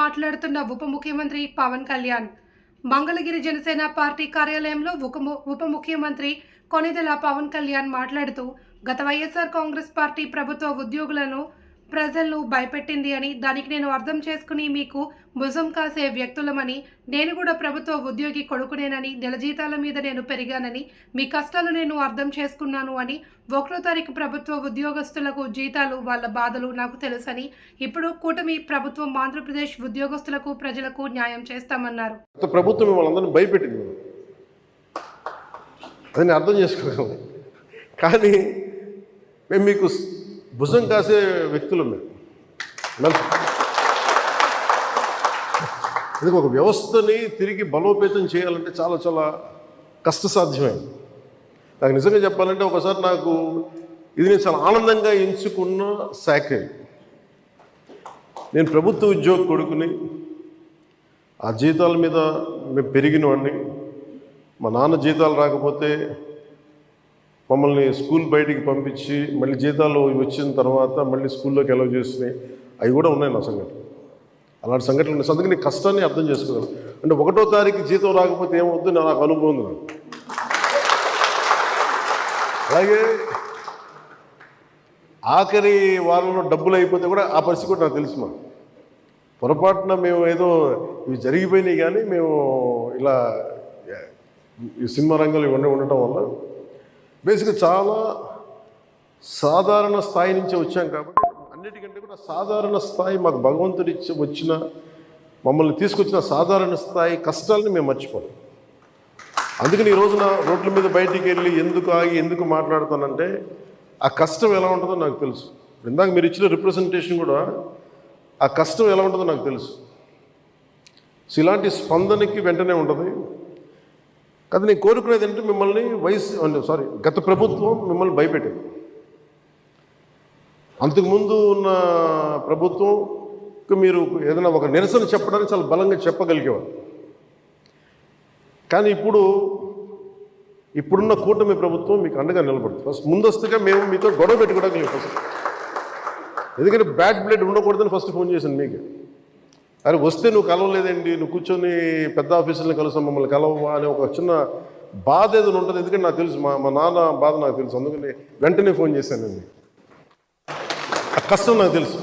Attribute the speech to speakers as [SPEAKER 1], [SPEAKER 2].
[SPEAKER 1] మాట్లాడుతున్న ఉప ముఖ్యమంత్రి పవన్ కళ్యాణ్. మంగళగిరి జనసేన పార్టీ కార్యాలయంలో ఉప ముఖ్యమంత్రి కొణిదెల పవన్ కళ్యాణ్ మాట్లాడుతూ, గత వైఎస్ఆర్ కాంగ్రెస్ పార్టీ ప్రభుత్వ ఉద్యోగులను ప్రజలను భయపెట్టింది అని, దానికి నేను అర్థం చేసుకుని మీకు భుజం కాసే వ్యక్తులమని, నేను కూడా ప్రభుత్వ ఉద్యోగి కొడుకునేనని, నెల జీతాల మీద నేను పెరిగానని, మీ కష్టాలు నేను అర్థం చేసుకున్నాను అని, 1వ తారీఖు ప్రభుత్వ ఉద్యోగస్తులకు జీతాలు వాళ్ళ బాధలు నాకు తెలుసని, ఇప్పుడు కూటమి ప్రభుత్వం ఆంధ్రప్రదేశ్ ఉద్యోగస్తులకు ప్రజలకు న్యాయం చేస్తామన్నారు.
[SPEAKER 2] ప్రభుత్వం వాళ్ళందరినీ భయపెట్టింది, అది అర్థం చేసుకోగలం. కానీ మేము మీకు భుజం కాసే వ్యక్తులు ఇది ఒక వ్యవస్థని తిరిగి బలోపేతం చేయాలంటే చాలా చాలా కష్టసాధ్యమైంది. నాకు నిజంగా చెప్పాలంటే ఒకసారి నాకు ఇది నేను చాలా ఆనందంగా ఎంచుకున్న శాఖ. నేను ప్రభుత్వ ఉద్యోగ కొడుకుని, ఆ జీతాల మీద మేము పెరిగిన వాడిని. మా నాన్న జీతాలు రాకపోతే మమ్మల్ని స్కూల్ బయటికి పంపించి మళ్ళీ జీతాలు వచ్చిన తర్వాత మళ్ళీ స్కూల్లోకి అలౌ చేసినాయి, అవి కూడా ఉన్నాయి నా సంఘటన. అలాంటి సంఘటనలు ఉన్నాయి. అందుకని కష్టాన్ని అర్థం చేసుకోగలను. అంటే 1వ తారీఖు జీతం రాకపోతే ఏమవుద్దు నాకు అనుభవం ఉంది. నాకు అలాగే ఆఖరి వారంలో డబ్బులు అయిపోతే కూడా ఆ పరిస్థితి కూడా నాకు తెలుసు. మాకు పొరపాటున మేము ఏదో ఇవి జరిగిపోయినాయి, కానీ మేము ఇలా ఈ సినిమా రంగంలో ఇవన్నీ ఉండటం వల్ల బేసిక్గా చాలా సాధారణ స్థాయి నుంచి వచ్చాం. కాబట్టి అన్నిటికంటే కూడా సాధారణ స్థాయి మాకు భగవంతుడి వచ్చిన మమ్మల్ని తీసుకొచ్చిన సాధారణ స్థాయి కష్టాలని మేము మర్చిపోతాం. అందుకని ఈ రోజున రోడ్ల మీద బయటికి వెళ్ళి ఎందుకు ఆగి ఎందుకు మాట్లాడుతానంటే ఆ కష్టం ఎలా ఉంటుందో నాకు తెలుసు. ఇందాక మీరు ఇచ్చిన రిప్రజెంటేషన్ కూడా ఆ కష్టం ఎలా ఉంటుందో నాకు తెలుసు. సో ఇలాంటి స్పందనకి వెంటనే ఉంటుంది. కానీ నేను కోరుకునేది ఏంటంటే మిమ్మల్ని గత ప్రభుత్వం మిమ్మల్ని భయపెట్టింది. అంతకుముందు ఉన్న ప్రభుత్వంకి మీరు ఏదైనా ఒక నిరసన చెప్పడానికి చాలా బలంగా చెప్పగలిగేవారు. కానీ ఇప్పుడున్న కూటమి ప్రభుత్వం మీకు అండగా నిలబడుతుంది. ఫస్ట్ ముందస్తుగా మేము మీతో గొడవ పెట్టుకోవడానికి ఫస్ట్, ఎందుకంటే బ్యాడ్ బ్లడ్ ఉండకూడదని ఫస్ట్ ఫోన్ చేశాను మీకు. అరే వస్తే నువ్వు కలవలేదండి, నువ్వు కూర్చొని పెద్ద ఆఫీసులను కలుస్తాం, మమ్మల్ని కలవవా అనే ఒక చిన్న బాధ ఏదైనా ఉంటుంది. ఎందుకంటే నాకు తెలుసు, మా నాన్న బాధ నాకు తెలుసు. అందుకని వెంటనే ఫోన్ చేశానండి. ఆ కష్టం నాకు తెలుసు.